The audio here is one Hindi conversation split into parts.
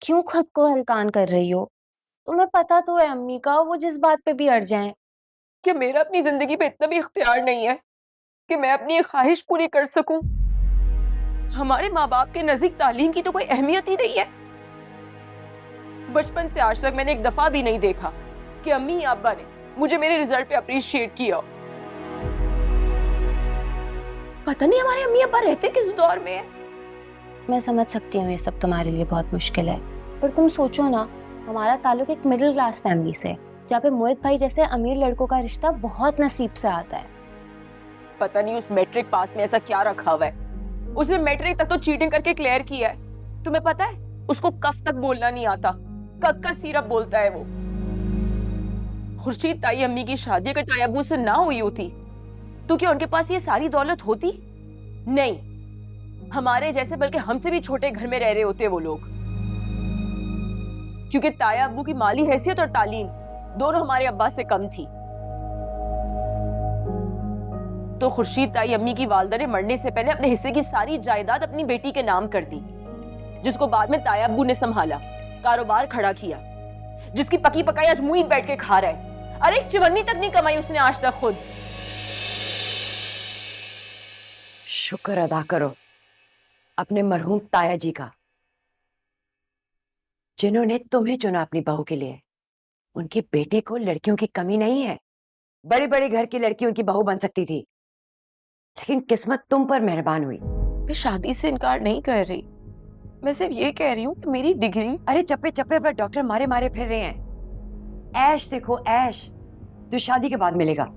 क्यों खुद को हलकान कर रही हो? तुम्हें पता तो है अम्मी का, वो जिस बात पे भी अड़ जाएं। क्या मेरा अपनी जिंदगी पे इतना भी इख्तियार नहीं है कि मैं अपनी एक ख्वाहिश पूरी कर सकूं? हमारे माँ बाप के नजदीक तालीम की तो कोई अहमियत ही नहीं है। बचपन से आज तक मैंने एक दफा भी नहीं देखा कि अम्मी या अब्बा ने मुझे मेरे रिजल्ट पे अप्रिशिएट किया। पता नहीं हमारे अम्मी अब्बा रहते किस दौर में है। मैं समझ सकती हूँ ये सब तुम्हारे लिए बहुत मुश्किल है, पर तुम सोचो ना, हमारा ताल्लुक एक मिडिल क्लास फैमिली से, जहाँ पे मोहित भाई जैसे अमीर लड़कों का रिश्ता बहुत नसीब से आता है। पता नहीं उस मैट्रिक पास में ऐसा क्या रखा हुआ है। उसने मैट्रिक तक तो चीटिंग करके क्लियर किया है। तुम्हें पता है उसको कफ तक बोलना नहीं आता, कक का सिरप बोलता है वो। खुर्शीद ताई अम्मी की शादी अगर ताई अब्बू से ना हुई होती तो क्या उनके पास ये सारी दौलत होती? नहीं, हमारे जैसे बल्कि हमसे भी छोटे घर में रह रहे होते वो लोग, क्योंकि ताया अब्बू की माली हैसियत और तालीम दोनों हमारे अब्बा से कम थी। तो खुर्शीद ताई अम्मी की वालदा ने मरने से पहले अपने हिस्से की सारी जायदाद अपनी बेटी के नाम कर दी, जिसको बाद में ताया अब्बू ने संभाला, कारोबार खड़ा किया, जिसकी पकी पकाई आज मुंह बैठ के खा रहा है। अरे एक चिवन्नी तक नहीं कमाई उसने आज तक खुद। शुक्र अदा करो अपने मरहूम ताया जी का, जिन्होंने तुम्हें चुना अपनी बहू के लिए। उनके बेटे को लड़कियों की कमी नहीं है। बड़े बड़े घर की लड़की उनकी बहू बन सकती थी, लेकिन किस्मत तुम पर मेहरबान हुई। मैं शादी से इनकार नहीं कर रही, मैं सिर्फ ये कह रही हूँ कि मेरी डिग्री। अरे चप्पे चप्पे पर डॉक्टर मारे मारे फिर रहे हैं। ऐश देखो ऐश, जो शादी के बाद मिलेगा।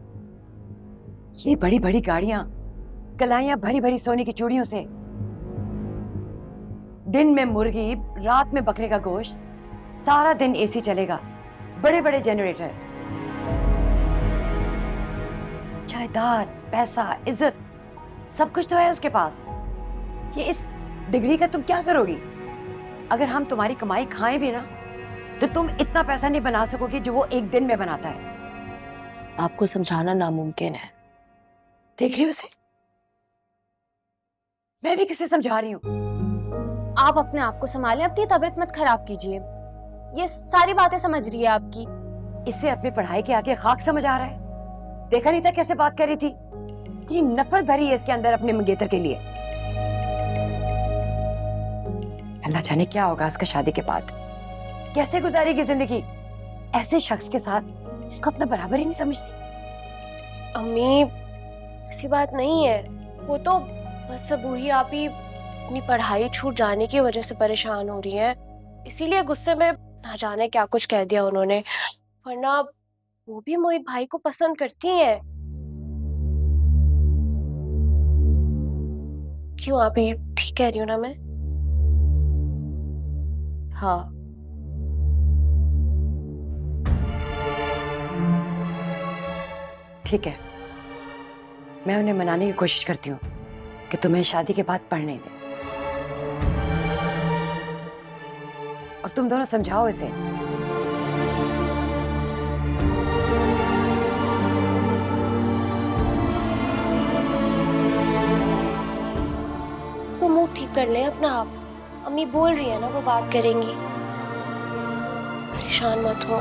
ये बड़ी बड़ी गाड़ियां, कलाइयां भरी भरी सोने की चूड़ियों से, दिन में मुर्गी, रात में बकरे का गोश्त, सारा दिन एसी चलेगा, बड़े बड़े जनरेटर, जायदाद, पैसा, इज्जत, सब कुछ तो है उसके पास। ये इस डिग्री का तुम क्या करोगी? अगर हम तुम्हारी कमाई खाएं भी ना, तो तुम इतना पैसा नहीं बना सकोगी जो वो एक दिन में बनाता है। आपको समझाना नामुमकिन है। देख रही हो उसे? मैं भी किसे समझा रही हूँ। आप अपने आप को संभालें, अपनी तबीयत मत खराब कीजिए। ये सारी बातें समझ रही है आपकी। इसे अपनी पढ़ाई के आगे खाक समझ आ रहा है। देखा नहीं था कैसे बात कर रही थी? इतनी नफरत भरी है इसके अंदर अपने मंगेतर के लिए। अल्लाह जाने क्या होगा इसका शादी के बाद। कैसे गुजारेगी जिंदगी ऐसे शख्स के साथ जिसको अपना बराबर ही नहीं समझती। अम्मी ऐसी बात नहीं है, वो तो बस अब वही आप ही अपनी पढ़ाई छूट जाने की वजह से परेशान हो रही हैं, इसीलिए गुस्से में ना जाने क्या कुछ कह दिया उन्होंने, वरना वो भी मोहित भाई को पसंद करती हैं। क्यों आप ही ठीक कह रही हूँ ना मैं? हाँ, ठीक है, मैं उन्हें मनाने की कोशिश करती हूँ कि तुम्हें शादी के बाद पढ़ने दें, और तुम दोनों समझाओ इसे। तो मुंह ठीक कर ले अपना आप, अम्मी बोल रही है ना वो बात करेंगी, परेशान मत हो।